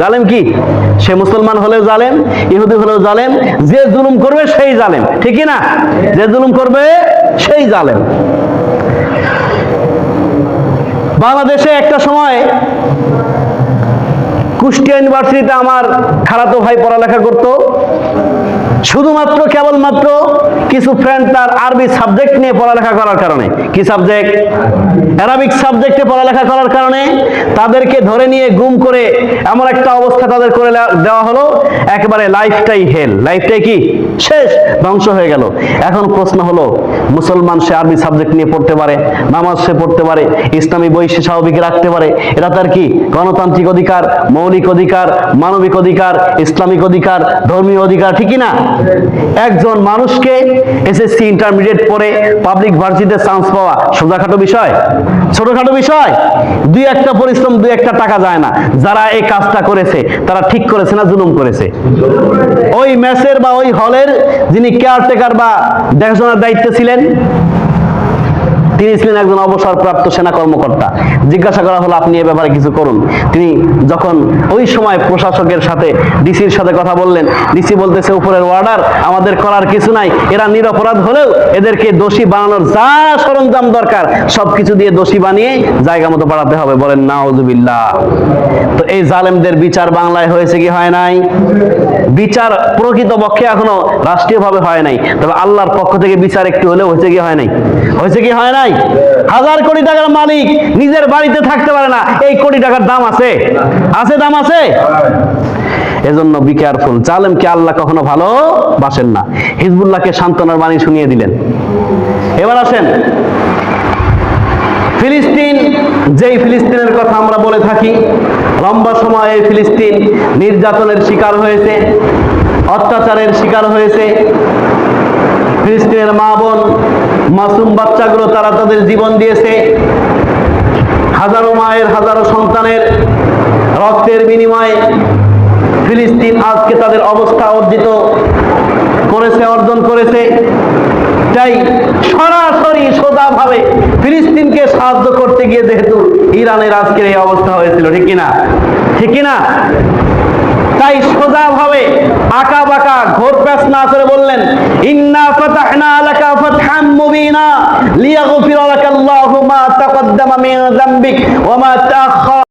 জালেম কি? সে মুসলমান হলেও জালেম, ইহুদি হলেও জালেম, যে জুলুম করবে সেই জালেম, ঠিক না? যে জুলুম করবে সেই জালেম। বাংলাদেশে একটা সময় কুষ্টিয়া ইউনিভার্সিটিতে আমার খালাতো ভাই পড়ালেখা করত। শুধুমাত্র কেবলমাত্র কিছু ফ্রেন্ড তার আরবি সাবজেক্ট নিয়ে পড়ালেখা করার কারণে, কি সাবজেক্ট? অ্যারাবিক সাবজেক্টে পড়ালেখা করার কারণে তাদেরকে ধরে নিয়ে গুম করে এমন একটা অবস্থা তাদের করে দেওয়া হলো, একেবারে লাইফটাই হেল, লাইফটাই কি শেষ, ধ্বংস হয়ে গেল। এখন প্রশ্ন হলো, মুসলমান সে আরবি সাবজেক্ট নিয়ে পড়তে পারে, নামাজ সে পড়তে পারে, ইসলামী বই সে স্বাভাবিক রাখতে পারে, এটা তার কি গণতান্ত্রিক অধিকার, মৌলিক অধিকার, মানবিক অধিকার, ইসলামিক অধিকার, ধর্মীয় অধিকার, ঠিক না? একজন মানুষকে এসএসসি ইন্টারমিডিয়েট পড়ে পাবলিক ভার্সিটিতে চান্স পাওয়া সোজাখাটো বিষয়? ছোটখাটো বিষয়? দুই একটা পরিশ্রম, দুই একটা টাকা যায় না। যারা এই কাজটা করেছে তারা ঠিক করেছে না জুলুম করেছে? ওই মেসের বা ওই হলের যিনি কেয়ারটেকার বা দেখাশোনার দায়িত্বে ছিলেন, তিনি ছিলেন একজন অবসরপ্রাপ্ত সেনা কর্মকর্তা। জিজ্ঞাসা করা হলো, আপনি এ ব্যাপারে কিছু করুন। তিনি যখন ওই সময় প্রশাসকের সাথে, ডিসির সাথে কথা বললেন, ডিসি বলতেছে উপরের অর্ডার, আমাদের করার কিছু নাই, এরা নিরপরাধ হলেও এদেরকে দোষী বানানোর যা সরঞ্জাম দরকার সবকিছু দিয়ে দোষী বানিয়ে জায়গা মতো পাঠাতে হবে। বলেন নাউজুবিল্লাহ। তো এই জালেমদের বিচার বাংলায় হয়েছে কি হয় নাই? বিচার প্রকৃতপক্ষে এখনো রাষ্ট্রীয়ভাবে হয় নাই, তবে আল্লাহর পক্ষ থেকে বিচার একটু হলেও হয়েছে কি হয় নাই? হয়েছে কি হয় নাই? হাজার কোটি টাকার মালিক নিজের বাড়িতে থাকতে পারে না, এই কোটি টাকার দাম আছে? আছে, দাম আছে? এজন্য বি কেয়ারফুল। জালেমকে আল্লাহ কখনো ভালোবাসেন না। হিজবুল্লাহকে সান্ত্বনার বাণী শুনিয়ে দিলেন। এবার আসেন ফিলিস্তিন, যেই ফিলিস্তিনের কথা আমরা বলে থাকি, লম্বা সময় এই ফিলিস্তিন নির্যাতনের শিকার হয়েছে, অত্যাচারের শিকার হয়েছে। ফিলিস্তিনের মা বোন, মাসুম বাচ্চাগুলো তারা তাদের জীবন দিয়েছে। হাজারো মায়ের, হাজারো সন্তানের রক্তের বিনিময়ে ফিলিস্তিন আজকে তাদের অবস্থা অর্জন করেছে। তাই সরাসরি সোজাভাবে ফিলিস্তিনকে সাহায্য করতে গিয়ে যেহেতু ইরানের আজকের এই অবস্থা হয়েছিল, ঠিক কিনা? ঠিক কিনা? তাই সোজাভাবে আঁকা বাঁকা ঘোর প্যাচ না করে বললেন, ইন্না ফাতাহনা লাকা ফাতহাম মুবিনা লিয়াগফিরা লাকাল্লাহু মা তাকদ্দামা মিন যামবিক ওয়া মা তাআখার।